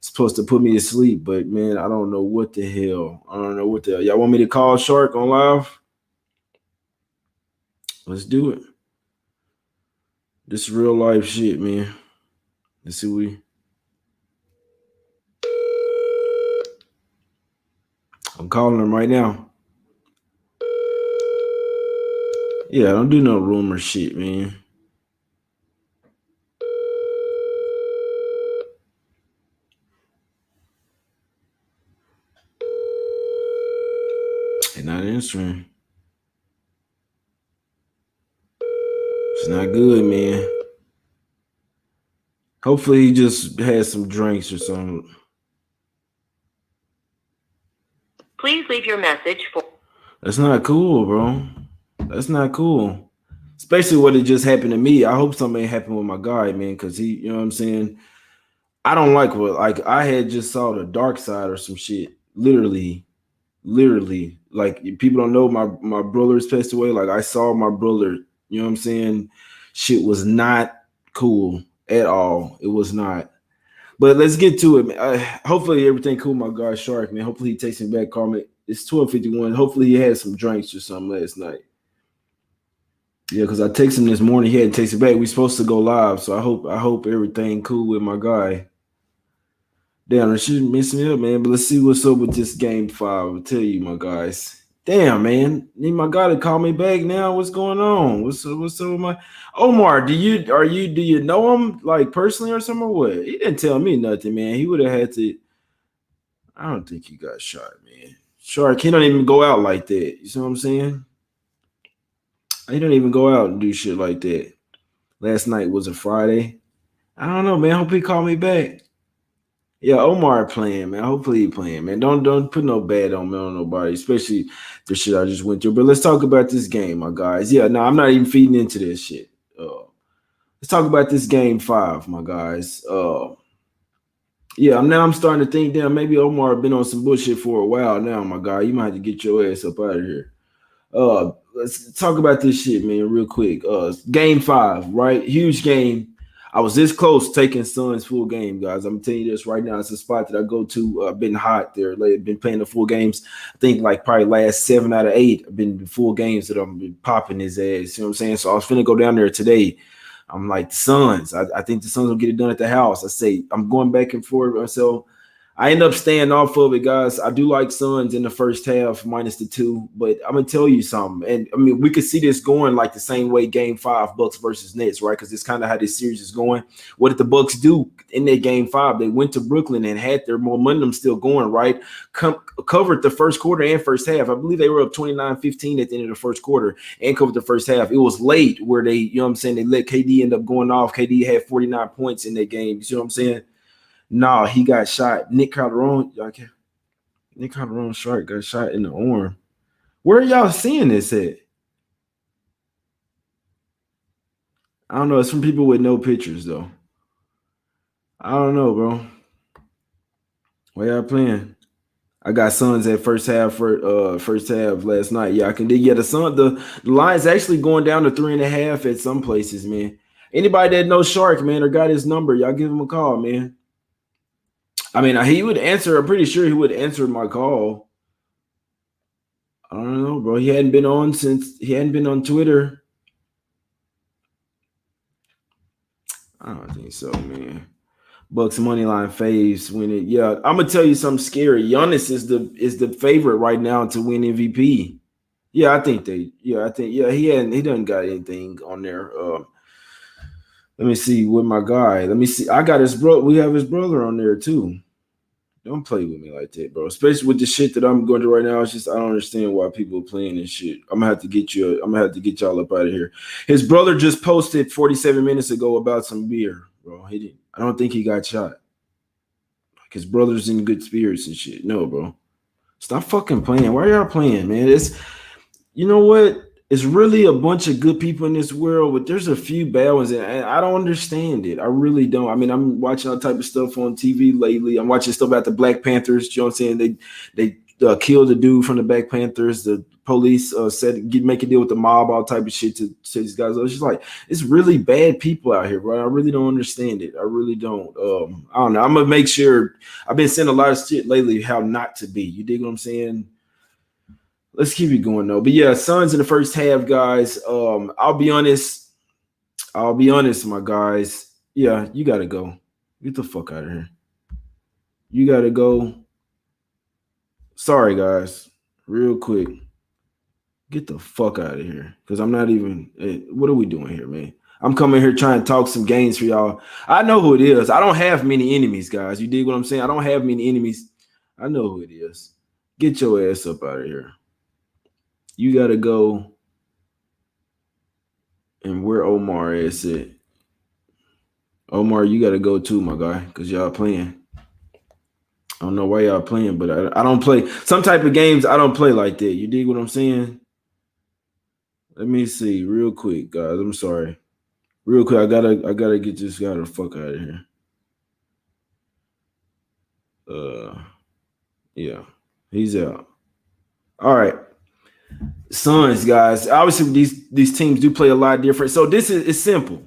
supposed to put me to sleep, but man, I don't know what the hell. I don't know what the hell. Y'all want me to call Shark on live? Let's do it. This real life shit, man. Let's see we. I'm calling him right now. Yeah, don't do no rumor shit, man. He's not answering. It's not good, man. Hopefully he just had some drinks or something. Please leave your message for. That's not cool, bro. That's not cool. Especially what it just happened to me. I hope something ain't happened with my guy, man, because he, you know what I'm saying? I don't like what, like, I had just saw the dark side or some shit. Literally. Like, people don't know my brother's passed away. Like, I saw my brother, you know what I'm saying? Shit was not cool at all. It was not. But let's get to it, man. Hopefully everything cool, my guy Shark, man. Hopefully he takes me back, Carmen. It's 12:51. Hopefully he had some drinks or something last night. Yeah, because I texted him this morning. He hadn't texted back. We supposed to go live, so I hope everything cool with my guy. Damn, it should miss me up, man. But let's see what's up with this game 5. I'll tell you, my guys. Damn, man. Need my guy to call me back now. What's going on? What's up with my Omar? Do you know him like personally or something or what? He didn't tell me nothing, man. He would have had to. I don't think he got shot, man. Shark, he don't even go out like that. You see what I'm saying? He don't even go out and do shit like that. Last night was a Friday. I don't know, man. Hope he call me back. Yeah, Omar playing, man. Hopefully he playing, man. Don't put no bad on me on nobody, especially the shit I just went through. But let's talk about this game, my guys. Yeah, no, I'm not even feeding into this shit. Let's talk about this game 5, my guys. Yeah, I'm starting to think, damn, maybe Omar been on some bullshit for a while now, my guy. You might have to get your ass up out of here. Let's talk about this shit, man, real quick. Game 5, right? Huge game. I was this close taking Suns full game, guys. I'm telling you this right now. It's a spot that I go to. Been hot there. Been playing the full games. I think like probably last 7 out of 8. I've been full games that I'm been popping his ass. You know what I'm saying? So I was finna go down there today. I'm like the Suns. I think the Suns will get it done at the house. I say I'm going back and forth. So I end up staying off of it, guys. I do like Suns in the first half, minus the 2. But I'm gonna tell you something. And I mean, we could see this going like the same way Game 5, Bucks versus Nets, right? Because it's kind of how this series is going. What did the Bucks do in their Game 5? They went to Brooklyn and had their momentum still going, right? Covered the first quarter and first half. I believe they were up 29-15 at the end of the first quarter and covered the first half. It was late where they, you know what I'm saying, they let KD end up going off. KD had 49 points in that game. You see what I'm saying? No, he got shot. Nick Calderon Shark got shot in the arm. Where are y'all seeing this at? I don't know. It's from people with no pictures though. I don't know, bro. Where y'all playing? I got Suns at first half for first half last night. Yeah, I can dig. Yeah, the line's actually going down to 3.5 at some places, man. Anybody that knows Shark, man, or got his number, y'all give him a call, man. I mean, he would answer. I'm pretty sure he would answer my call. I don't know, bro. He hadn't been on Twitter. I don't think so, man. Bucks money line faves win it. Yeah, I'm gonna tell you something scary. Giannis is the favorite right now to win MVP. Yeah, I think he doesn't got anything on there. Let me see with my guy. Let me see. I got his bro. We have his brother on there too. Don't play with me like that, bro. Especially with the shit that I'm going through right now. It's just I don't understand why people are playing this shit. I'm gonna have to get y'all up out of here. His brother just posted 47 minutes ago about some beer, bro. He didn't. I don't think he got shot. Like his brother's in good spirits and shit. No, bro. Stop fucking playing. Why are y'all playing, man? You know what? It's really a bunch of good people in this world, but there's a few bad ones, and I don't understand it. I really don't. I mean, I'm watching all type of stuff on TV lately. I'm watching stuff about the Black Panthers. You know what I'm saying? They killed the dude from the Black Panthers. The police make a deal with the mob, all type of shit to these guys. It's just like it's really bad people out here, bro. I really don't understand it. I really don't. I don't know. I'm gonna make sure. I've been saying a lot of shit lately how not to be. You dig what I'm saying? Let's keep it going though. But yeah, Suns in the first half, guys. I'll be honest. My guys. Yeah, you gotta go. Get the fuck out of here. You gotta go. Sorry, guys. Real quick. Get the fuck out of here. Because I'm not even. What are we doing here, man? I'm coming here trying to talk some games for y'all. I know who it is. I don't have many enemies, guys. You dig what I'm saying? I don't have many enemies. I know who it is. Get your ass up out of here. You gotta go. And where Omar is at? Omar, you gotta go too, my guy, because y'all playing. I don't know why y'all playing, but I don't play some type of games. I don't play like that. You dig what I'm saying? Let me see real quick, guys. I'm sorry. Real quick, I gotta get this guy the fuck out of here. Yeah, he's out. All right. Suns, guys. Obviously, these teams do play a lot different. So this is it's simple,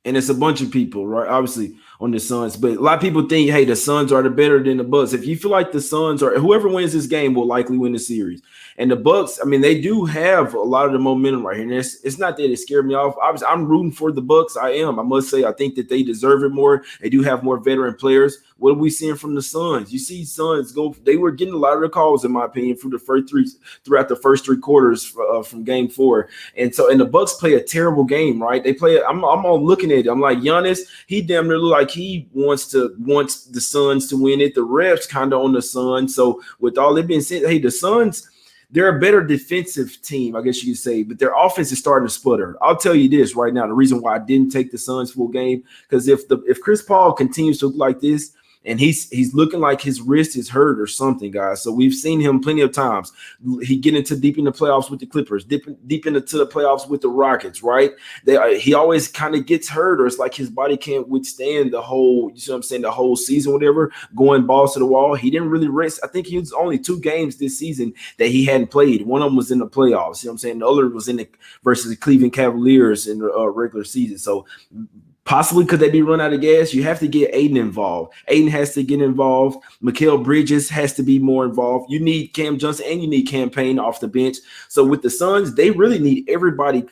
and it's a bunch of people, right? Obviously on the Suns, but a lot of people think, hey, the Suns are the better than the Bucks. If you feel like the Suns or whoever wins this game will likely win the series, and the Bucks, I mean, they do have a lot of the momentum right here. And it's not that it scared me off. Obviously, I'm rooting for the Bucks. I am. I must say, I think that they deserve it more. They do have more veteran players. What are we seeing from the Suns? You see, Suns go. They were getting a lot of the calls, in my opinion, throughout the first three quarters from Game 4. And the Bucks play a terrible game, right? They play. I'm all looking at it. I'm like, Giannis, he damn near look like he wants the Suns to win it. The refs kind of on the Suns. So with all it being said, hey, the Suns, they're a better defensive team, I guess you could say, but their offense is starting to sputter. I'll tell you this right now: the reason why I didn't take the Suns full game, because if Chris Paul continues to look like this, and he's looking like his wrist is hurt or something, guys. So we've seen him plenty of times. He get into deep in the playoffs with the Clippers, deep into the playoffs with the Rockets, right? He always kind of gets hurt, or it's like his body can't withstand the whole, you see what I'm saying, the whole season, whatever, going balls to the wall. He didn't really rest. I think he was only 2 games this season that he hadn't played. One of them was in the playoffs, you know what I'm saying? The other was in the versus the Cleveland Cavaliers in the regular season. So possibly could they be run out of gas? You have to get Aiden involved. Aiden has to get involved. Mikal Bridges has to be more involved. You need Cam Johnson and you need Campaign off the bench. So with the Suns, they really need everybody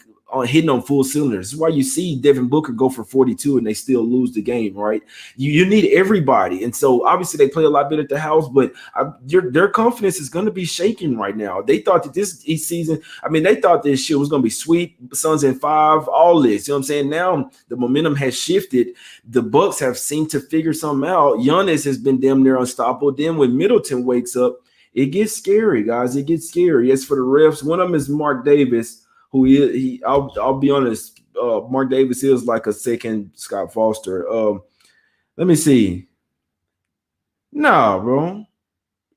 hitting on full cylinders. This is why you see Devin Booker go for 42 and they still lose the game, right? You need everybody. And so obviously they play a lot better at the house, but their confidence is going to be shaking right now. They thought that this season, I mean, they thought this shit was going to be sweet, Suns in 5, all this. You know what I'm saying? Now the momentum has shifted. The Bucks have seemed to figure something out. Giannis has been damn near unstoppable. Then when Middleton wakes up, it gets scary, guys. It gets scary. As for the refs, one of them is Mark Davis, who I'll be honest, Mark Davis is like a second Scott Foster. Let me see. Nah, bro.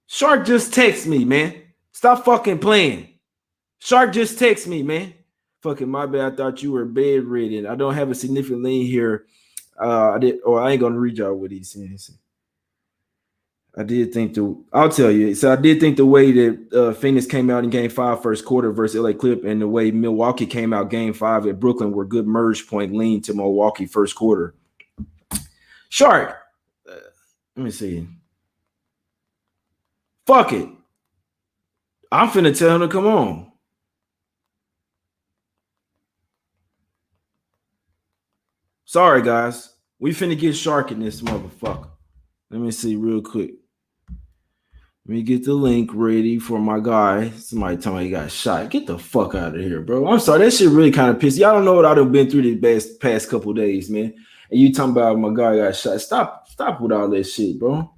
Shark just text me, man. Stop fucking playing. Shark just text me, man. Fucking my bad. I thought you were bedridden. I don't have a significant lien here. I ain't gonna read y'all what he's saying. I did think I'll tell you. So I did think the way that Phoenix came out in Game 5 first quarter versus LA Clip, and the way Milwaukee came out Game 5 at Brooklyn were good merge point lean to Milwaukee first quarter. Shark, let me see. Fuck it. I'm finna tell him to come on. Sorry, guys. We finna get Shark in this motherfucker. Let me see real quick. Let me get the link ready for my guy. Somebody tell me he got shot. Get the fuck out of here, bro. I'm sorry. That shit really kind of pissed. Y'all don't know what I've been through the past couple days, man. And you talking about my guy got shot. Stop with all that shit, bro.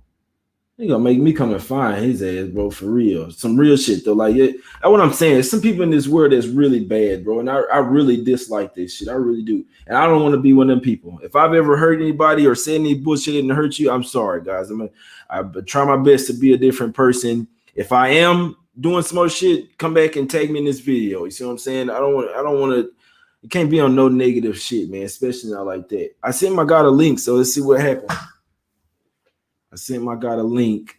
They gonna make me come and find his ass, bro, for real. Some real shit, though. Like, that's what I'm saying. There's some people in this world that's really bad, bro. And I really dislike this shit. I really do. And I don't want to be one of them people. If I've ever hurt anybody or said any bullshit and hurt you, I'm sorry, guys. I try my best to be a different person. If I am doing some more shit, come back and tag me in this video. You see what I'm saying? I don't want to. You can't be on no negative shit, man, especially not like that. I sent my guy a link, so let's see what happens. I sent my guy a link.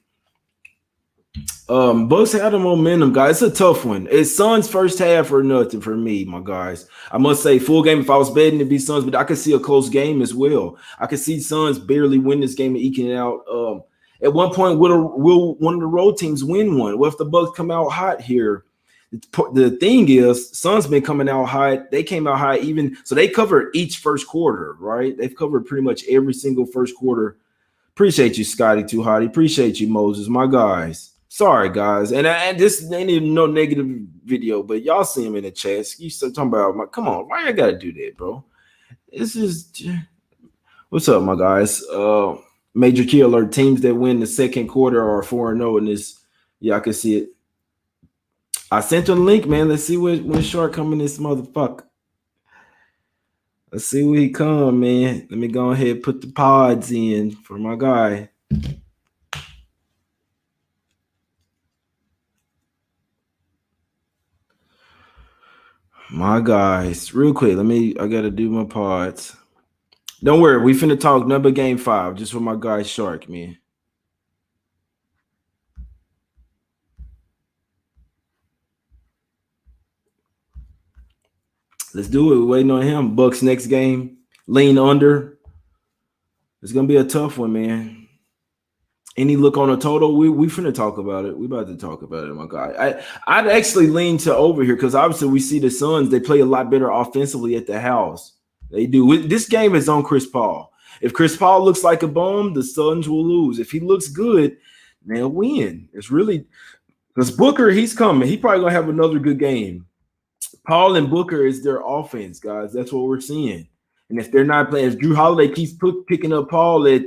Bucks had the momentum, guys. It's a tough one. It's Suns first half or nothing for me, my guys. I must say, full game. If I was betting, it'd be Suns, but I could see a close game as well. I could see Suns barely win this game and eking it out. At one point, will one of the road teams win one? What if the Bucks come out hot here? The thing is, Suns been coming out hot. They came out hot even so. They covered each first quarter, right? They've covered pretty much every single first quarter. Appreciate you, Scotty Too Hotty. Appreciate you, Moses, my guys. Sorry, guys, and this ain't even no negative video, but y'all see him in the chat. You start talking about, come on, why I gotta do that, bro? This is what's up, my guys. Major key alert: teams that win the second quarter are 4-0 in this. Yeah, I can see it. I sent you a link, man. Let's see when Shark come in this motherfucker. Let's see where he come, man. Let me go ahead and put the pods in for my guy. My guys, real quick. I gotta do my pods. Don't worry, we finna talk number game 5, just for my guy Shark, man. Let's do it. We're waiting on him. Bucks next game. Lean under. It's gonna be a tough one, man. Any look on a total? We finna talk about it. We about to talk about it, my guy. I'd actually lean to over here because obviously we see the Suns. They play a lot better offensively at the house. They do. This game is on Chris Paul. If Chris Paul looks like a bum, the Suns will lose. If he looks good, they'll win. It's really because Booker, he's coming. He probably gonna have another good game. Paul and Booker is their offense, guys. That's what we're seeing. And if they're not playing, if Drew Holiday keeps picking up Paul at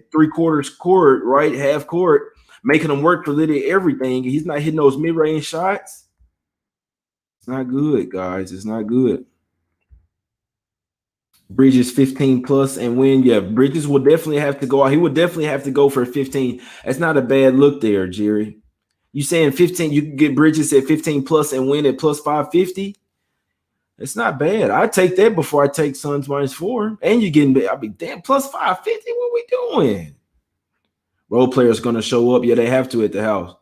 3/4 court, right, half court, making him work for literally everything, he's not hitting those mid-range shots. It's not good, guys. It's not good. Bridges 15 plus and win. Yeah, Bridges will definitely have to go out. He would definitely have to go for 15. That's not a bad look there, Jerry. You saying 15? You can get Bridges at 15 plus and win at plus 550. It's not bad. I take that before I take Suns -4. And you're getting, I'll be damn plus 550. What we doing? Role players gonna show up. Yeah, they have to at the house.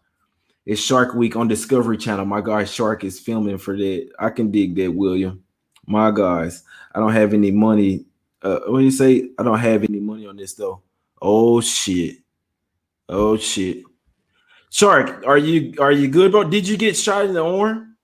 It's Shark Week on Discovery Channel. My guy Shark is filming for that. I can dig that, William. My guys, I don't have any money. What do you say? I don't have any money on this though. Oh shit. Oh shit. Shark, are you good, bro? Did you get shot in the arm?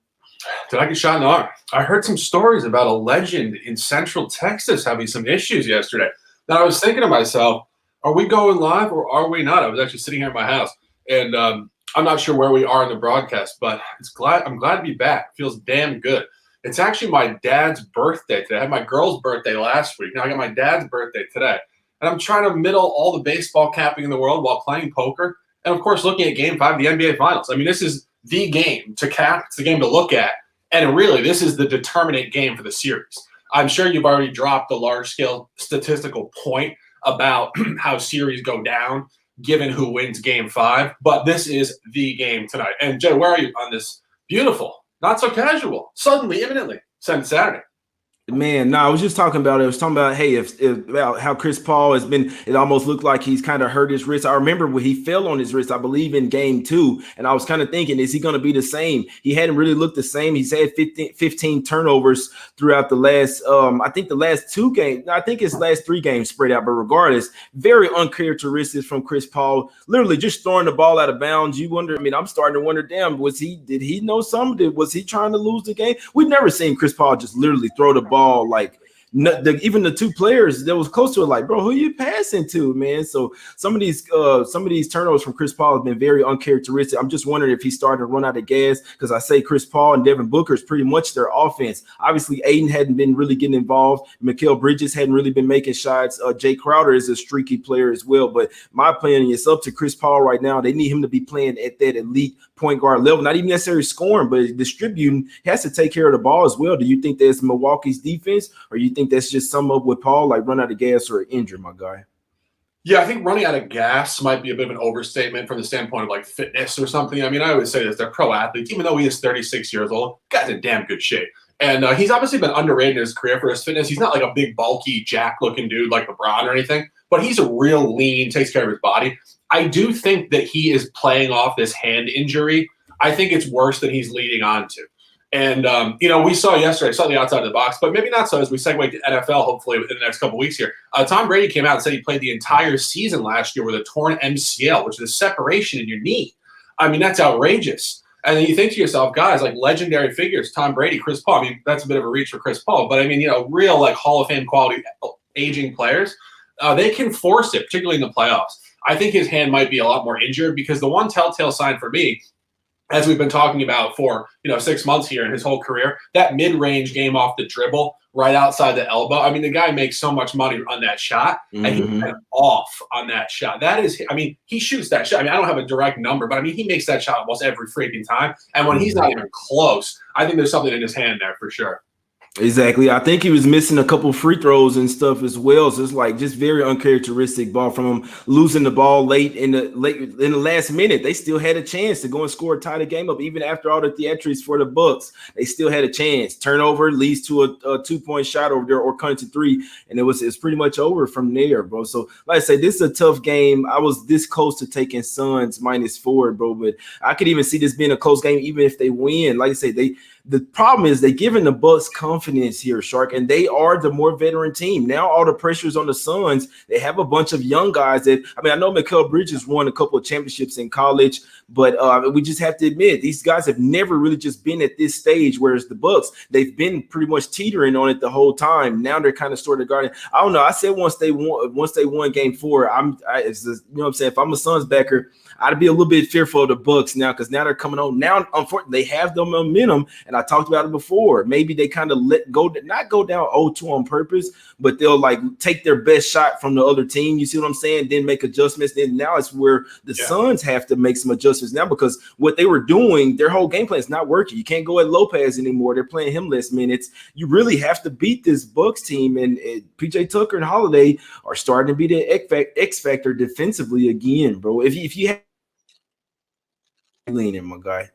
Did I get shot in the arm? I heard some stories about a legend in Central Texas having some issues yesterday. Now I was thinking to myself, are we going live or are we not? I was actually sitting here at my house, and I'm not sure where we are in the broadcast, but I'm glad to be back. It feels damn good. It's actually my dad's birthday today. I had my girl's birthday last week. Now I got my dad's birthday today, and I'm trying to middle all the baseball capping in the world while playing poker, and of course looking at Game 5 of the NBA Finals. I mean, this is the game to cap. It's the game to look at. And really, this is the determinant game for the series. I'm sure you've already dropped the large-scale statistical point about how series go down given who wins Game 5. But this is the game tonight. And, Jay, where are you on this beautiful, not so casual, suddenly, imminently, Saturday? Man, no, I was just talking about it. I was talking about, hey, about how Chris Paul has been, it almost looked like he's kind of hurt his wrist. I remember when he fell on his wrist, I believe in game 2. And I was kind of thinking, is he going to be the same? He hadn't really looked the same. He's had 15 turnovers throughout the last, I think the last 2 games. I think his last 3 games spread out. But regardless, very uncharacteristic from Chris Paul. Literally just throwing the ball out of bounds. You wonder, I mean, I'm starting to wonder, damn, did he know something? Was he trying to lose the game? We've never seen Chris Paul just literally throw the ball like even the 2 players that was close to it, like, bro, who you passing to, man? So some of these turnovers from Chris Paul have been very uncharacteristic. I'm just wondering if he's starting to run out of gas, because I say Chris Paul and Devin Booker is pretty much their offense. Obviously, Aiden hadn't been really getting involved. Mikal Bridges hadn't really been making shots. Jay Crowder is a streaky player as well. But my opinion is up to Chris Paul right now. They need him to be playing at that elite point guard level, not even necessarily scoring, but distributing. He has to take care of the ball as well. Do you think that's Milwaukee's defense, or you think that's just sum up with Paul, like run out of gas or injured, my guy? Yeah, I think running out of gas might be a bit of an overstatement from the standpoint of like fitness or something. I mean, I always say this, they're pro athletes. Even though he is 36 years old, guy's in damn good shape. And he's obviously been underrated in his career for his fitness. He's not like a big, bulky, jack-looking dude like LeBron or anything, but he's a real lean, takes care of his body. I do think that he is playing off this hand injury. I think it's worse than he's leading on to. And, we saw yesterday, slightly outside of the box, but maybe not so as we segue to NFL, hopefully within the next couple of weeks here. Tom Brady came out and said he played the entire season last year with a torn MCL, which is a separation in your knee. I mean, that's outrageous. And then you think to yourself, guys, like legendary figures, Tom Brady, Chris Paul. I mean, that's a bit of a reach for Chris Paul, but I mean, real like Hall of Fame quality aging players, they can force it, particularly in the playoffs. I think his hand might be a lot more injured because the one telltale sign for me, as we've been talking about for 6 months here in his whole career, that mid-range game off the dribble right outside the elbow. I mean, the guy makes so much money on that shot, and he went off on that shot. That is, I mean, he shoots that shot. I mean, I don't have a direct number, but I mean, he makes that shot almost every freaking time. And when he's not even close, I think there's something in his hand there for sure. Exactly. I think he was missing a couple free throws and stuff as well. So it's like just very uncharacteristic ball from him, losing the ball late in the last minute. They still had a chance to go and score, tie the game up. Even after all the theatrics for the Bucks, they still had a chance. Turnover leads to a 2-point shot over there or cut to 3, and it's pretty much over from there, bro. So like I say, this is a tough game. I was this close to taking Suns -4, bro, but I could even see this being a close game even if they win. Like I say, the problem is they're giving the Bucks confidence here, Shark, and they are the more veteran team. Now all the pressure's on the Suns. They have a bunch of young guys that, I mean, I know Mikal Bridges won a couple of championships in college, but we just have to admit these guys have never really just been at this stage, whereas the Bucks, they've been pretty much teetering on it the whole time. Now they're kind of sort of guarding. I don't know. I said once they won game 4, it's just, you know what I'm saying? If I'm a Suns backer, I'd be a little bit fearful of the Bucks now because now they're coming on. Now, unfortunately, they have the momentum, and I talked about it before. Maybe they kind of not go down 0-2 on purpose, but they'll like take their best shot from the other team. You see what I'm saying? Then make adjustments. Then now it's where the Suns have to make some adjustments now because what they were doing, their whole game plan is not working. You can't go at Lopez anymore. They're playing him less minutes. You really have to beat this Bucks team, and PJ Tucker and Holiday are starting to be the X factor defensively again, bro. If you have leaning, my guy.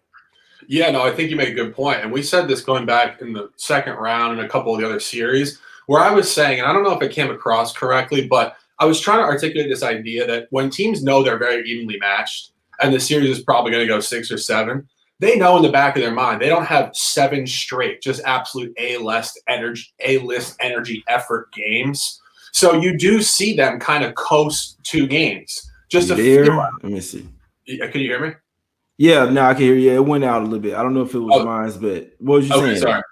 Yeah, no, I think you make a good point. And we said this going back in the second round and a couple of the other series where I was saying, and I don't know if it came across correctly, but I was trying to articulate this idea that when teams know they're very evenly matched and the series is probably going to go 6 or 7, they know in the back of their mind they don't have 7 straight, just absolute A-list energy effort games. So you do see them kind of coast 2 games. Just Let me see. Can you hear me? Yeah, no, I can hear you. It went out a little bit. I don't know if it was mine, but what was you saying? Sorry.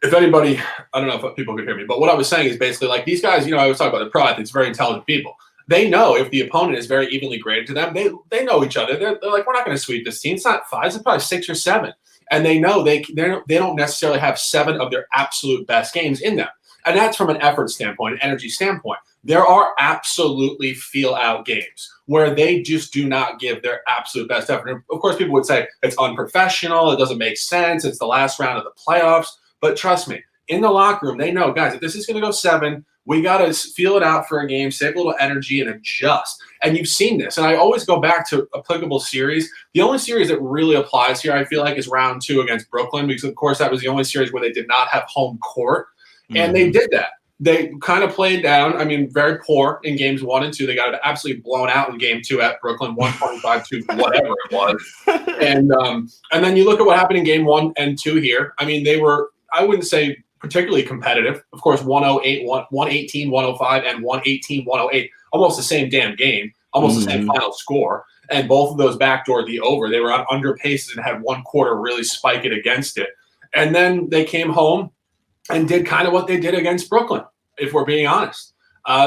If anybody, I don't know if people could hear me, but what I was saying is basically like these guys, I was talking about the pro athletes, very intelligent people. They know if the opponent is very evenly graded to them, they know each other. They're like, we're not going to sweep this team. It's not 5, it's probably 6 or 7. And they know they don't necessarily have 7 of their absolute best games in them. And that's from an effort standpoint, an energy standpoint. There are absolutely feel-out games where they just do not give their absolute best effort. And of course, people would say it's unprofessional, it doesn't make sense, it's the last round of the playoffs. But trust me, in the locker room, they know, guys, if this is going to go 7, we got to feel it out for a game, save a little energy, and adjust. And you've seen this. And I always go back to applicable series. The only series that really applies here, I feel like, is round 2 against Brooklyn because, of course, that was the only series where they did not have home court. And they did that. They kind of played down. I mean, very poor in games 1 and 2. They got absolutely blown out in game 2 at Brooklyn, 125 to whatever it was. And then you look at what happened in game 1 and 2 here. I mean, they were, I wouldn't say particularly competitive. Of course, 118, 105, and 118, 108. Almost the same damn game, almost the same final score. And both of those backdoored the over. They were on under paces and had one quarter really spike it against it. And then they came home and did kind of what they did against Brooklyn, if we're being honest.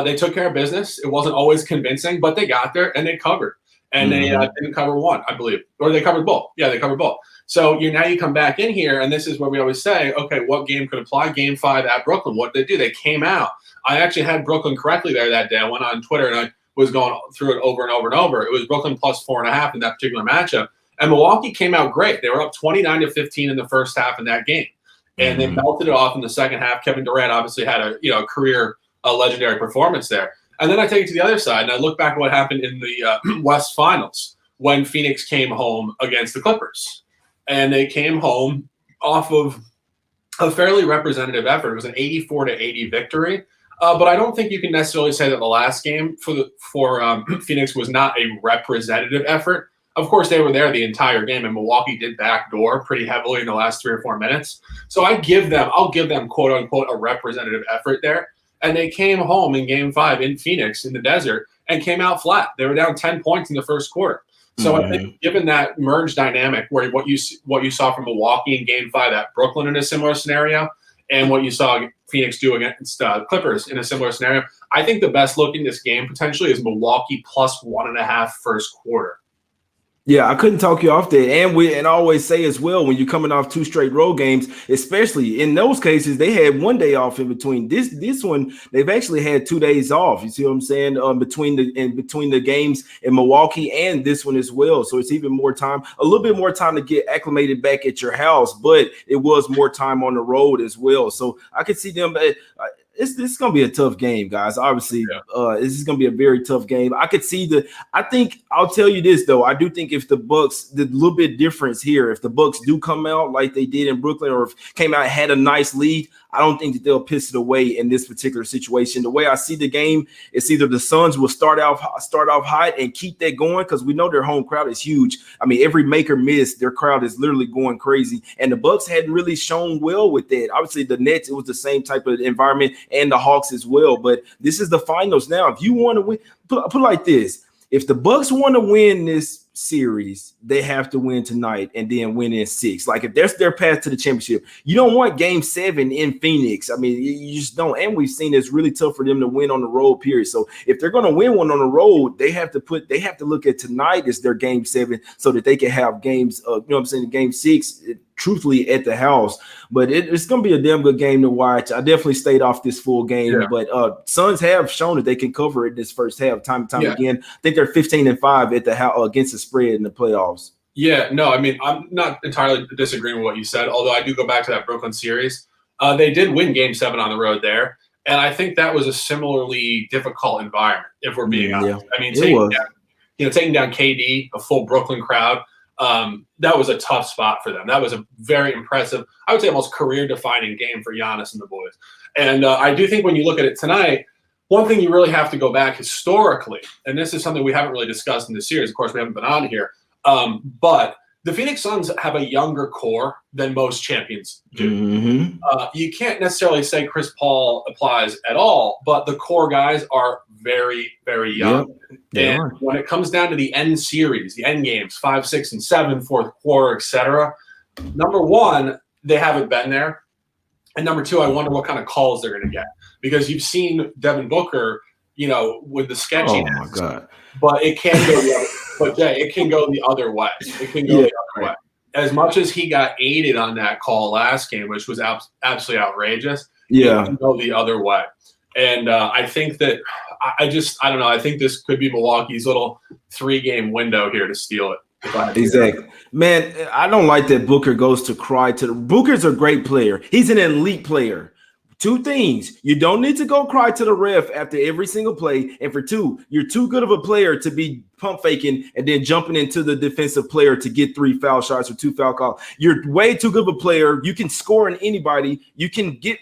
They took care of business. It wasn't always convincing, but they got there and they covered. And they didn't cover 1, I believe. Or they covered both. Yeah, they covered both. So now you come back in here, and this is where we always say, okay, what game could apply? Game 5 at Brooklyn. What did they do? They came out. I actually had Brooklyn correctly there that day. I went on Twitter, and I was going through it over and over and over. It was Brooklyn plus 4.5 in that particular matchup. And Milwaukee came out great. They were up 29-15 in the first half in that game. And they melted it off in the second half. Kevin Durant obviously had a career legendary performance there. And then I take it to the other side, and I look back at what happened in the West Finals when Phoenix came home against the Clippers. And they came home off of a fairly representative effort. It was an 84-80 victory. But I don't think you can necessarily say that the last game for Phoenix was not a representative effort. Of course, they were there the entire game, and Milwaukee did backdoor pretty heavily in the last 3 or 4 minutes. So I'll give them quote unquote a representative effort there. And they came home in Game 5 in Phoenix in the desert and came out flat. They were down 10 points in the first quarter. So I think given that merge dynamic, where what you saw from Milwaukee in Game 5 at Brooklyn in a similar scenario, and what you saw Phoenix do against Clippers in a similar scenario, I think the best look in this game potentially is Milwaukee plus 1.5 first quarter. Yeah, I couldn't talk you off that. And I always say as well, when you're coming off 2 straight road games, especially in those cases, they had 1 day off in between. This one, they've actually had 2 days off. You see what I'm saying? Between the games in Milwaukee and this one as well. So it's even more time, a little bit more time to get acclimated back at your house, but it was more time on the road as well. So I could see them. This is going to be a tough game, guys. Obviously, this is going to be a very tough game. I could see I think I'll tell you this, though. I do think if the Bucks, the little bit difference here, if the Bucks do come out like they did in Brooklyn, or if came out and had a nice lead, I don't think that they'll piss it away in this particular situation. The way I see the game, it's either the Suns will start off hot and keep that going, because we know their home crowd is huge. I mean, every make or miss, their crowd is literally going crazy. And the Bucks hadn't really shown well with that. Obviously, the Nets, it was the same type of environment, and the Hawks as well. But this is the finals now. If you want to win, put it like this. If the Bucks want to win this series, they have to win tonight and then win in 6. Like, if that's their path to the championship, you don't want Game 7 in Phoenix. I mean, you just don't. And we've seen it's really tough for them to win on the road, period. So if they're going to win one on the road, they have to look at tonight as their Game 7, so that they can have games, Game 6, truthfully, at the house. But it's going to be a damn good game to watch. I definitely stayed off this full game, but Suns have shown that they can cover it this first half time and time again. I think they're 15-5 at the house against the spread in the playoffs. Yeah, no, I mean, I'm not entirely disagreeing with what you said, although I do go back to that Brooklyn series. They did win Game 7 on the road there, and I think that was a similarly difficult environment, if we're being honest. I mean, taking down KD, a full Brooklyn crowd, that was a tough spot for them. That was a very impressive, I would say almost career-defining game for Giannis and the boys. And I do think when you look at it tonight, one thing you really have to go back historically, and this is something we haven't really discussed in this series. Of course, we haven't been on here. But the Phoenix Suns have a younger core than most champions do. You can't necessarily say Chris Paul applies at all, but the core guys are very, very young. And when it comes down to the end series, the end games, 5, 6, and 7, fourth quarter, etc., number one, they haven't been there. And number two, I wonder what kind of calls they're going to get, because you've seen Devin Booker, with the sketchiness. Oh my God! But it can go the other. But yeah, it can go the other way. It can go the other way. As much as he got aided on that call last game, which was absolutely outrageous, it can go the other way. And I think that I don't know. I think this could be Milwaukee's little 3-game window here to steal it. Exactly. Man, I don't like that Booker goes to cry to the Booker's a great player. He's an elite player. 2 things. You don't need to go cry to the ref after every single play. And for 2, you're too good of a player to be pump faking and then jumping into the defensive player to get 3 foul shots or 2 foul calls. You're way too good of a player. You can score on anybody. You can get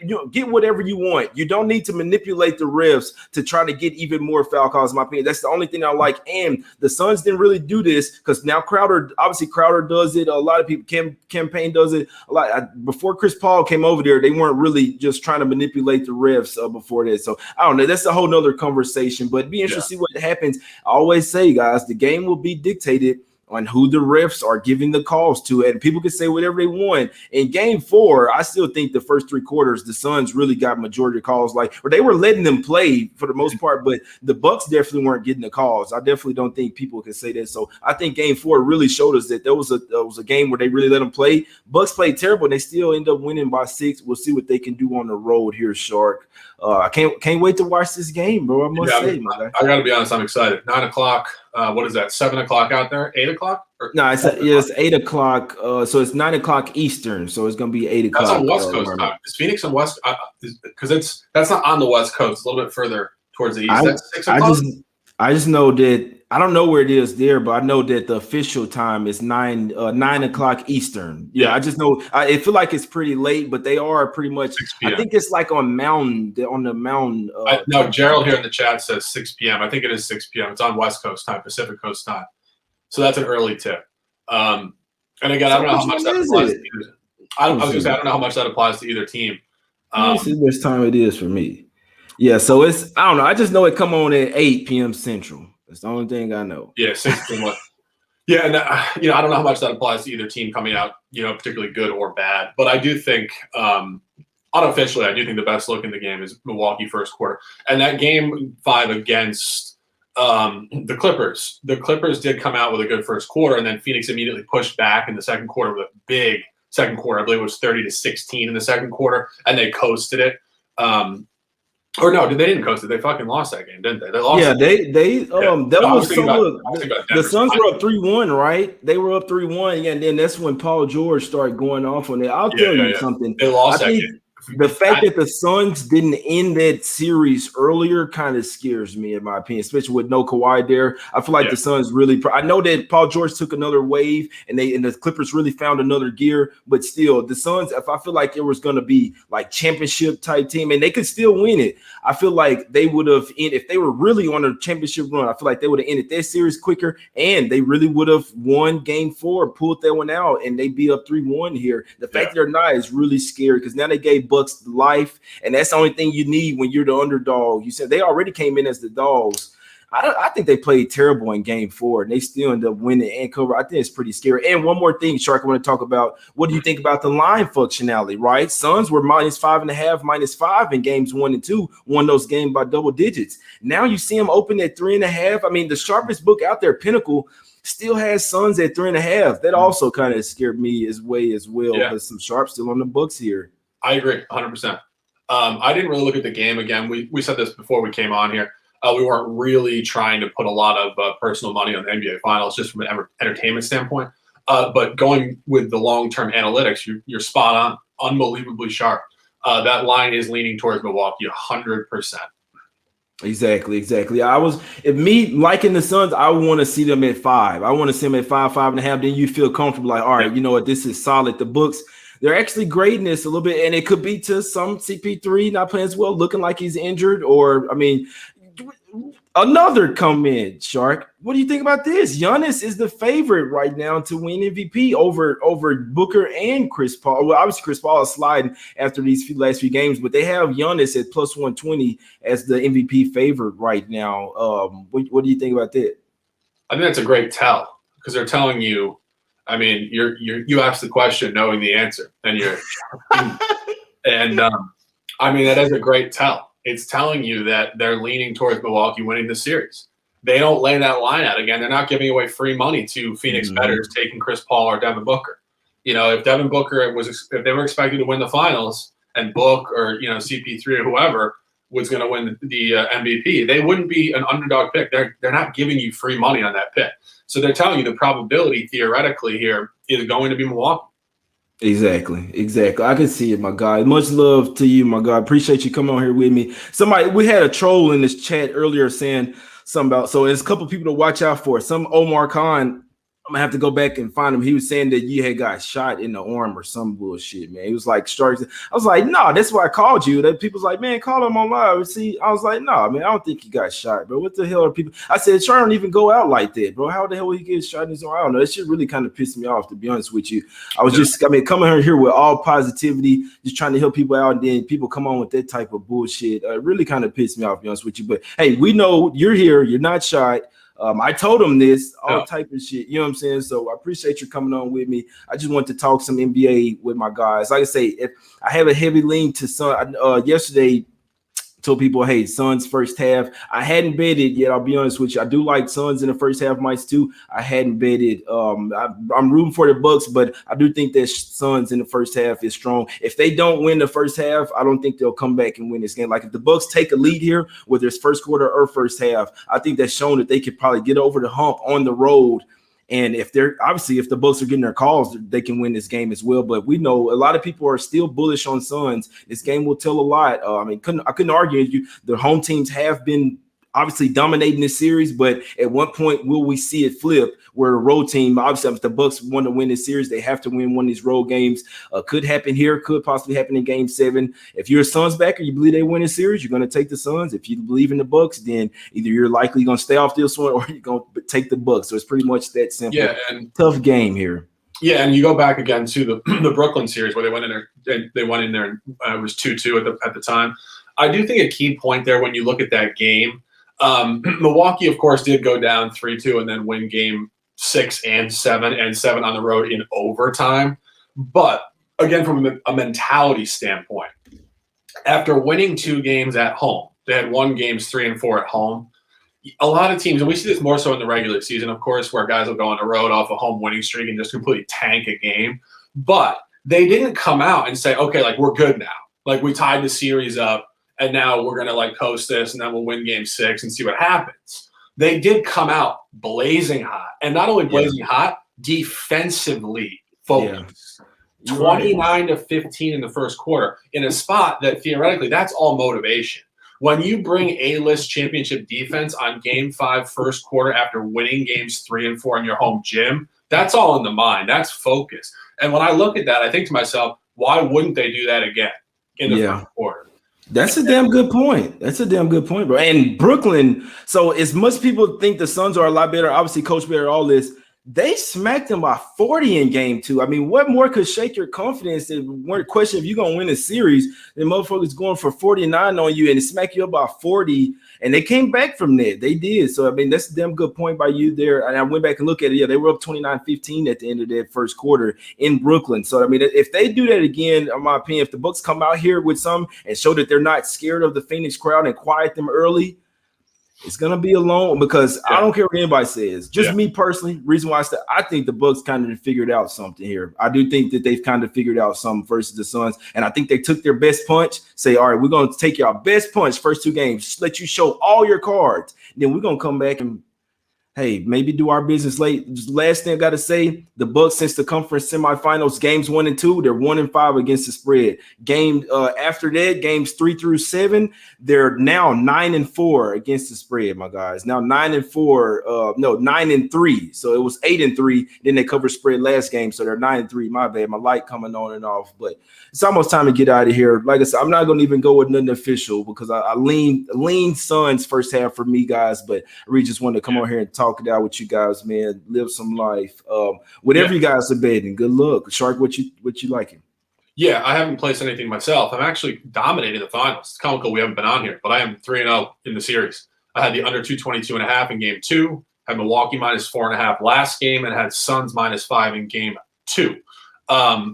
whatever you want. You don't need to manipulate the refs to try to get even more foul calls, in my opinion. That's the only thing I like. And the Suns didn't really do this, because now Crowder does it. A lot of people, campaign does it a lot. Before Chris Paul came over there, they weren't really just trying to manipulate the refs before that. So I don't know. That's a whole nother conversation, but it'd be interesting to see what happens. I always say, guys, the game will be dictated on who the refs are giving the calls to, and people can say whatever they want. In Game 4, I still think the first 3 quarters, the Suns really got majority of calls, or they were letting them play for the most part, but the Bucks definitely weren't getting the calls. I definitely don't think people can say that. So I think Game 4 really showed us that there was a game where they really let them play. Bucks played terrible, and they still end up winning by 6. We'll see what they can do on the road here, Shark. I can't wait to watch this game, bro. I must say, my guy. I got to be honest, I'm excited. 9 o'clock. What is that? 7 o'clock out there? 8 o'clock? No, it's 8 o'clock. So it's 9 o'clock Eastern. So it's gonna be 8 o'clock. That's on West Coast time. Is Phoenix on West? Because that's not on the West Coast. It's a little bit further towards the east. That's 6 o'clock. I just know that I don't know where it is there, but I know that the official time is 9 o'clock Eastern. Yeah, Yeah, I just know I feel like it's pretty late, but they are pretty much. 6 I p.m. think it's like on the mountain. No, Time. Gerald here in the chat says 6 p.m. I think it is 6 p.m. It's on West Coast time, Pacific Coast time. So that's an early tip. And again, I So don't know how which much one that is applies to it? either. I was gonna say I don't know how much that applies to either team. Let me see which time it is for me. Yeah, so it's I don't know. I just know it come on at 8 p.m. Central. That's the only thing I know. Yeah, 6 p.m. Yeah, and I don't know how much that applies to either team coming out, particularly good or bad. But I do think, unofficially, I do think the best look in the game is Milwaukee first quarter, and that game 5 against the Clippers. The Clippers did come out with a good first quarter, and then Phoenix immediately pushed back in the second quarter with a big second quarter. I believe it was 30-16 in the second quarter, and they coasted it. Or no, they didn't coast it. They fucking lost that game, didn't they? They lost. Yeah, that No, was so look. I was thinking about The Denver. Suns were up 3-1, right? They were up 3-1, and then that's when Paul George started going off on it. I'll tell you something. They lost I that think game. the fact that the Suns didn't end that series earlier kind of scares me, in my opinion, especially with no Kawhi there. I feel like the Suns really. I know that Paul George took another wave, and the Clippers really found another gear, but still, the Suns. If I feel like it was going to be like championship type team, and they could still win it, I feel like they would have, if they were really on a championship run, I feel like they would have ended their series quicker, and they really would have won Game 4, pulled that one out, and they'd be up 3-1 here. The fact that they're not is really scary because now they gave Bucks life, and that's the only thing you need when you're the underdog. You said they already came in as the dogs. I think they played terrible in Game 4, and they still end up winning and cover. I think it's pretty scary. And one more thing, Shark, I want to talk about. What do you think about the line functionality, right? Suns were -5.5, -5 in games 1 and 2, won those games by double digits. Now you see them open at 3.5. I mean, the sharpest book out there, Pinnacle, still has Suns at 3.5. That also kind of scared me as well, because some sharp still on the books here. I agree 100%. I didn't really look at the game again. We said this before we came on here. We weren't really trying to put a lot of personal money on the NBA Finals just from an entertainment standpoint. But going with the long-term analytics, you're spot on, unbelievably sharp. That line is leaning towards Milwaukee 100%. Exactly. If me liking the Suns, I want to see them at 5. I want to see them at 5, 5.5. Then you feel comfortable, like, all right, you know what, this is solid. The books, they're actually grading this a little bit, and it could be to some CP3 not playing as well, looking like he's injured, or I mean, another comment, Shark. What do you think about this? Giannis is the favorite right now to win MVP over Booker and Chris Paul. Well, obviously Chris Paul is sliding after these last few games, but they have Giannis at +120 as the MVP favorite right now. What do you think about that? I think that's a great tell because they're telling you. I mean, you asked the question knowing the answer, and I mean that is a great tell. It's telling you that they're leaning towards Milwaukee winning the series. They don't lay that line out again. They're not giving away free money to Phoenix bettors taking Chris Paul or Devin Booker. If Devin Booker if they were expected to win the finals and Book or CP3 or whoever was going to win the MVP, they wouldn't be an underdog pick. They're not giving you free money on that pick. So they're telling you the probability theoretically here is going to be Milwaukee. Exactly. I can see it, my guy. Much love to you, my guy. Appreciate you coming on here with me. We had a troll in this chat earlier saying something about, so there's a couple people to watch out for. Some Omar Khan, I'm gonna have to go back and find him. He was saying that you had got shot in the arm or some bullshit, man. He was like, I was like, no, that's why I called you. That people's like, man, call him on live. See, I was like, no, man, I don't think he got shot, bro. What the hell are people? I said, Char don't even go out like that, bro. How the hell would he get shot in his arm? I don't know. That shit really kind of pissed me off, to be honest with you. I was coming here with all positivity, just trying to help people out, and then people come on with that type of bullshit. It really kind of pissed me off, to be honest with you. But hey, we know you're here. You're not shot. I told him this, all type of shit. You know what I'm saying? So I appreciate you coming on with me. I just want to talk some NBA with my guys. Like I say, if I have a heavy lean to Sun. Yesterday, told people, hey, Suns first half. I hadn't betted yet. I'll be honest with you. I do like Suns in the first half, mites too. I hadn't betted. I'm rooting for the Bucks, but I do think that Suns in the first half is strong. If they don't win the first half, I don't think they'll come back and win this game. Like if the Bucks take a lead here, whether it's first quarter or first half, I think that's shown that they could probably get over the hump on the road. And if the Bucks are getting their calls, they can win this game as well. But we know a lot of people are still bullish on Suns. This game will tell a lot. I couldn't argue with you. The home teams have been obviously dominating this series, but at what point will we see it flip where a road team, obviously if the Bucks want to win this series, they have to win one of these road games. Could happen here, could possibly happen in game 7. If you're a Suns backer, you believe they win this series, you're going to take the Suns. If you believe in the Bucks, then either you're likely going to stay off this one or you're going to take the Bucks. So it's pretty much that simple. Yeah, and tough game here. Yeah, and you go back again to the Brooklyn series where they went in there and it was 2-2 at the time. I do think a key point there when you look at that game, Milwaukee, of course, did go down 3-2 and then win game 6 and 7 on the road in overtime. But again, from a mentality standpoint, after winning 2 games at home, they had won games 3 and 4 at home. A lot of teams, and we see this more so in the regular season, of course, where guys will go on the road off a home winning streak and just completely tank a game. But they didn't come out and say, okay, like, we're good now. Like, we tied the series up, and now we're going to, like, coast this, and then we'll win game 6 and see what happens. They did come out blazing hot. And not only blazing hot, defensively focused. 29-15 in the first quarter in a spot that theoretically that's all motivation. When you bring A-list championship defense on game 5 first quarter after winning games 3 and 4 in your home gym, that's all in the mind. That's focus. And when I look at that, I think to myself, why wouldn't they do that again in the first quarter? That's a damn good point. Bro. And Brooklyn, so as much people think the Suns are a lot better, obviously Coach Bear, all this, they smacked them by 40 in game 2. I mean, what more could shake your confidence than one question if you're going to win a series, then motherfuckers going for 49 on you and they smack you up by 40, and they came back from that. They did. So, I mean, that's a damn good point by you there. And I went back and looked at it. Yeah, they were up 29-15 at the end of that first quarter in Brooklyn. So, I mean, if they do that again, in my opinion, if the Bucks come out here with some and show that they're not scared of the Phoenix crowd and quiet them early, it's gonna be alone because I don't care what anybody says. Just me personally, reason why I think the Bucks kind of figured out something here. I do think that they've kind of figured out something versus the Suns, and I think they took their best punch. Say, all right, we're gonna take your best punch first 2 games, just let you show all your cards. Then we're gonna come back and maybe do our business late. Just last thing I gotta say, the Bucks since the conference semifinals, games 1 and 2, they're 1-5 against the spread. After that, games 3 through 7, they're now 9-4 against the spread, my guys. Now 9-4, 9-3. So it was 8-3. Then they covered spread last game, so they're 9-3. My bad, my light coming on and off, but it's almost time to get out of here. Like I said, I'm not gonna even go with nothing official because I lean Suns first half for me, guys. But I really just wanted to come on here and talk it out with you guys, man. Live some life. Whatever you guys are betting, good luck. Shark, what you liking? Yeah, I haven't placed anything myself. I'm actually dominating the finals. It's comical we haven't been on here, but I am 3-0 in the series. I had the under 222.5 in game 2, had Milwaukee -4.5 last game, and had Suns -5 in game 2.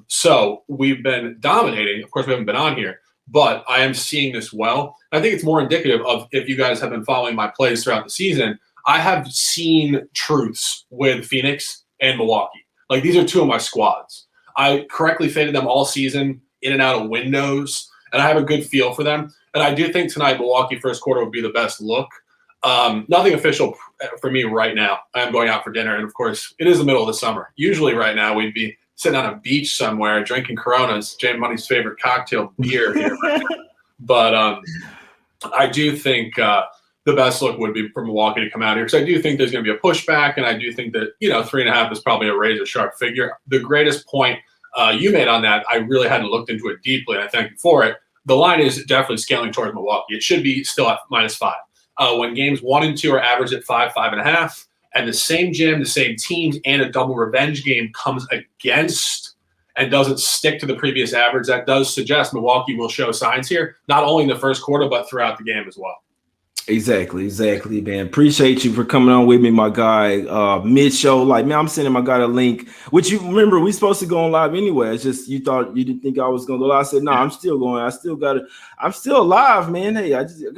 So we've been dominating. Of course, we haven't been on here, but I am seeing this well. I think it's more indicative of if you guys have been following my plays throughout the season. I have seen truths with Phoenix and Milwaukee. Like, these are 2 of my squads. I correctly faded them all season in and out of windows, and I have a good feel for them. And I do think tonight Milwaukee first quarter would be the best look. Nothing official for me right now. I am going out for dinner, and, of course, it is the middle of the summer. Usually right now we'd be sitting on a beach somewhere drinking Coronas, Jay Money's favorite cocktail beer here. But I do think the best look would be for Milwaukee to come out here because I do think there's going to be a pushback, and I do think that 3.5 is probably a razor sharp figure. The greatest point you made on that, I really hadn't looked into it deeply, and I thank you for it. The line is definitely scaling towards Milwaukee. It should be still at -5. When games 1 and 2 are averaged at 5.5, and the same gym, the same teams, and a double revenge game comes against and doesn't stick to the previous average, that does suggest Milwaukee will show signs here, not only in the first quarter but throughout the game as well. Exactly, man. Appreciate you for coming on with me, my guy. Mid-show, like, man, I'm sending my guy a link, which you remember we supposed to go on live anyway. It's just you didn't think I was gonna go live. I said, no, I'm still going. I'm still alive, man. Hey,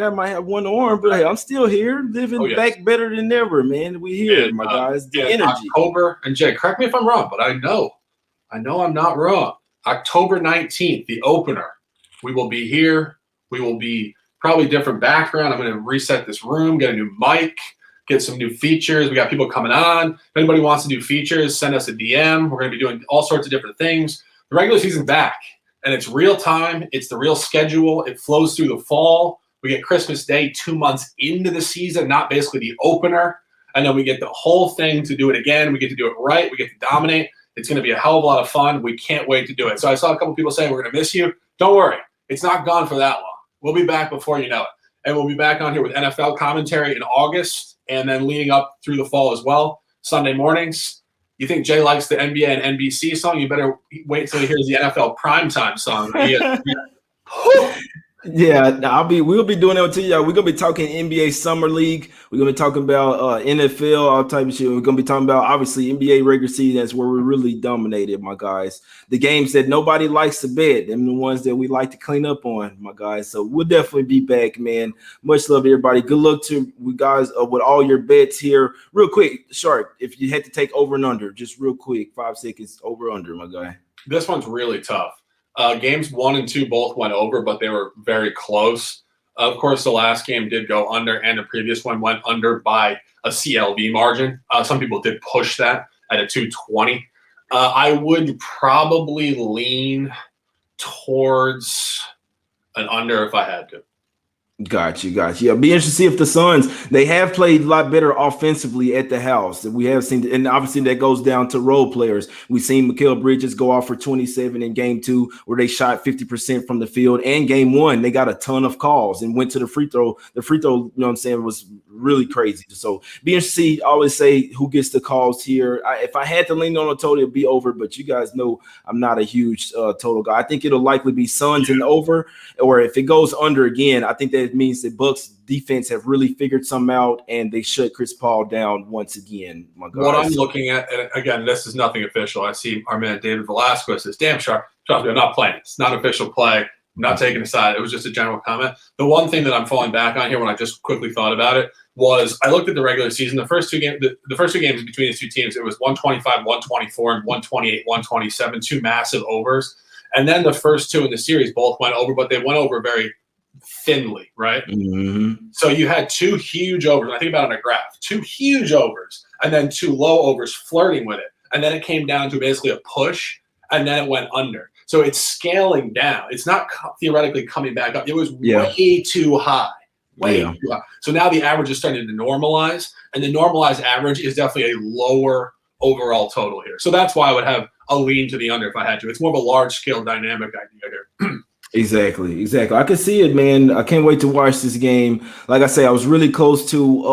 might have one arm, but hey, I'm still here, living back better than ever, man. We here, my guys. The energy. October, and Jay, correct me if I'm wrong, but I know I'm not wrong. October 19th, the opener. We will be here. We will be probably different background. I'm going to reset this room, get a new mic, get some new features. We got people coming on. If anybody wants to do features, send us a DM. We're going to be doing all sorts of different things. The regular season's back, and it's real time. It's the real schedule. It flows through the fall. We get Christmas Day 2 months into the season, not basically the opener. And then we get the whole thing to do it again. We get to do it right. We get to dominate. It's going to be a hell of a lot of fun. We can't wait to do it. So I saw a couple people saying we're going to miss you. Don't worry. It's not gone for that long. We'll be back before you know it. And we'll be back on here with NFL commentary in August and then leading up through the fall as well. Sunday mornings. You think Jay likes the NBA and NBC song? You better wait till he hears the NFL primetime song. Yeah, we'll be doing that to y'all. We're gonna be talking NBA Summer League. We're gonna be talking about NFL, all type of shit. We're gonna be talking about obviously NBA regular season. That's where we're really dominated, my guys. The games that nobody likes to bet, them the ones that we like to clean up on, my guys. So we'll definitely be back, man. Much love to everybody. Good luck to you guys with all your bets here. Real quick, Shark, if you had to take over and under, just real quick, 5 seconds over under, my guy. This one's really tough. Games 1 and 2 both went over, but they were very close. Of course, the last game did go under, and the previous one went under by a CLV margin. Some people did push that at a 220. I would probably lean towards an under if I had to. Got you. Yeah, be interested to see if the Suns, they have played a lot better offensively at the house. We have seen, and obviously that goes down to role players. We've seen Mikal Bridges go off for 27 in game 2, where they shot 50% from the field. And game 1, they got a ton of calls and went to the free throw. The free throw, you know what I'm saying, was really crazy. So be interested to see, I always say who gets the calls here. If I had to lean on a total, it'd be over, but you guys know I'm not a huge total guy. I think it'll likely be Suns and over, or if it goes under again, I think that means the Bucks defense have really figured something out and they shut Chris Paul down once again. My God. What I'm looking at, and again, this is nothing official. I see our man David Velasquez says, "Damn, Sharp, trust me, I'm not playing. It's not official play. I'm not taking a side. It was just a general comment." The one thing that I'm falling back on here when I just quickly thought about it was I looked at the regular season. The first two games, the first 2 games between these two teams, it was 125, 124, and 128, 127, 2 massive overs. And then the first 2 in the series both went over, but they went over very thinly, right? Mm-hmm. So you had 2 huge overs. I think about it on a graph, 2 huge overs, and then 2 low overs flirting with it. And then it came down to basically a push, and then it went under. So it's scaling down. It's not theoretically coming back up. It was way too high. Way too high. So now the average is starting to normalize, and the normalized average is definitely a lower overall total here. So that's why I would have a lean to the under if I had to. It's more of a large-scale dynamic idea here. Exactly. I can see it, man. I can't wait to watch this game. Like I say, I was really close to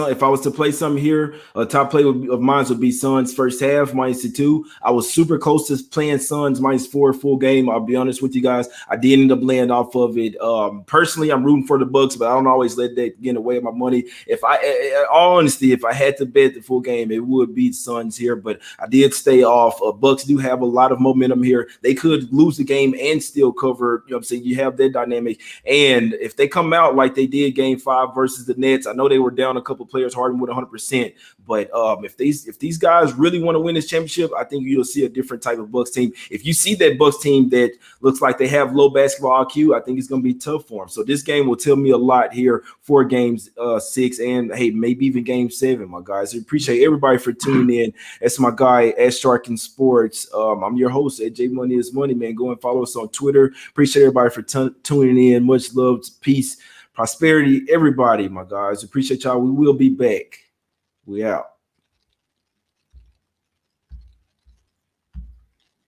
if I was to play something here, a top play of mine would be Suns first half -2. I was super close to playing Suns -4 full game. I'll be honest with you guys. I did end up laying off of it. Personally, I'm rooting for the Bucks, but I don't always let that get in the way of my money. If all honesty, if I had to bet the full game, it would be Suns here, but I did stay off. Bucks do have a lot of momentum here. They could lose the game and still cover. You know what I'm saying? You have that dynamic. And if they come out like they did game 5 versus the Nets, I know they were down a couple of players, Harden with 100%. But if these guys really want to win this championship, I think you'll see a different type of Bucks team. If you see that Bucks team that looks like they have low basketball IQ, I think it's going to be tough for them. So this game will tell me a lot here for games 6 and, hey, maybe even game 7, my guys. I appreciate everybody for tuning in. That's my guy, at Shark in Sports. I'm your host, at J Money is Money, man. Go and follow us on Twitter. Appreciate everybody for tuning in. Much love, peace, prosperity, everybody, my guys. Appreciate y'all. We will be back. We out.